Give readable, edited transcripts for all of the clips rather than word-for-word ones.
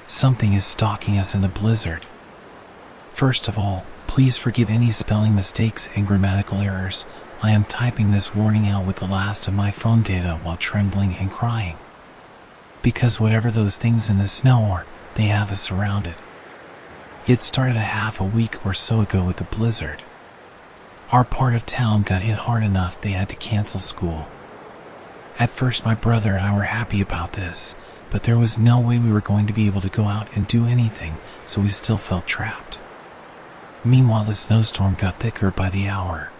Something is stalking us in the blizzard. First of all, please forgive any spelling mistakes and grammatical errors. I am typing this warning out with the last of my phone data while trembling and crying. Because whatever those things in the snow are, they have us surrounded. It started a week or so ago with the blizzard. Our part of town got hit hard enough they had to cancel school. At first my brother and I were happy about this, but there was no way we were going to be able to go out and do anything, so we still felt trapped. Meanwhile, the snowstorm got thicker by the hour.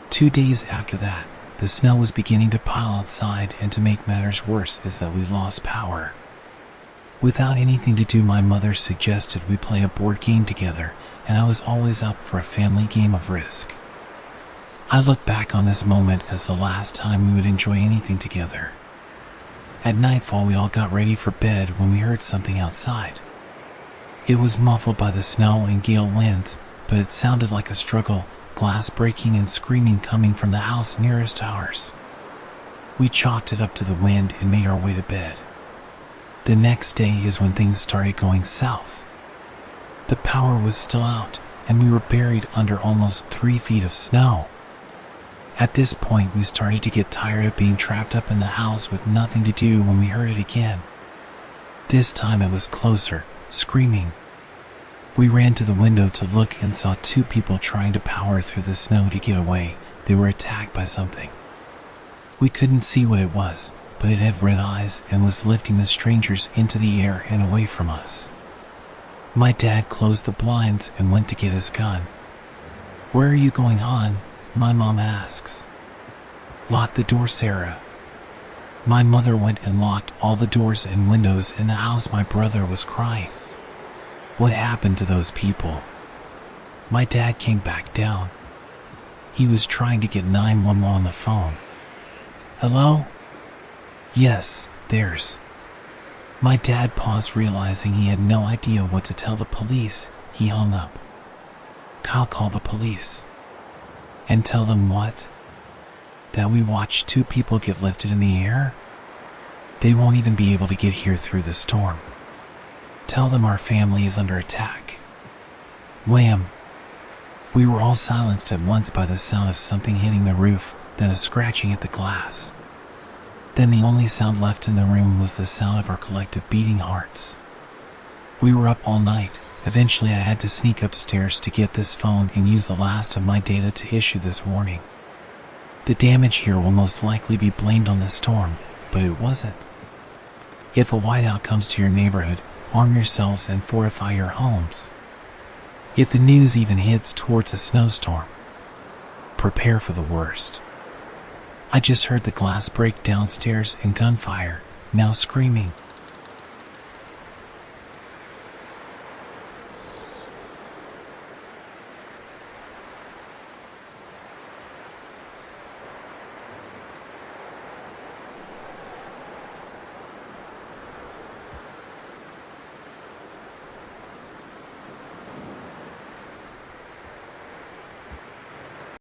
2 days after that, the snow was beginning to pile outside, and to make matters worse is that we lost power. Without anything to do, my mother suggested we play a board game together, and I was always up for a family game of Risk. I look back on this moment as the last time we would enjoy anything together. At nightfall, we all got ready for bed when we heard something outside. It was muffled by the snow and gale winds, but it sounded like a struggle, glass breaking and screaming coming from the house nearest ours. We chalked it up to the wind and made our way to bed. The next day is when things started going south. The power was still out, and we were buried under almost 3 feet of snow. At this point, we started to get tired of being trapped up in the house with nothing to do when we heard it again. This time it was closer, screaming. We ran to the window to look and saw 2 people trying to power through the snow to get away. They were attacked by something. We couldn't see what it was, but it had red eyes and was lifting the strangers into the air and away from us. My dad closed the blinds and went to get his gun. "Where are you going, hon?" my mom asks. "Lock the door, Sarah." My mother went and locked all the doors and windows in the house. My brother was crying. What happened to those people? My dad came back down. He was trying to get 911 on the phone. "Hello?" "Yes, there's..." My dad paused, realizing he had no idea what to tell the police. He hung up. "I'll call the police." "And tell them what?" "That we watched 2 people get lifted in the air? They won't even be able to get here through the storm. Tell them our family is under attack." Wham! We were all silenced at once by the sound of something hitting the roof, then a scratching at the glass. Then the only sound left in the room was the sound of our collective beating hearts. We were up all night. Eventually I had to sneak upstairs to get this phone and use the last of my data to issue this warning. The damage here will most likely be blamed on the storm, but it wasn't. If a whiteout comes to your neighborhood, arm yourselves and fortify your homes. If the news even hits towards a snowstorm, prepare for the worst. I just heard the glass break downstairs and gunfire, now screaming.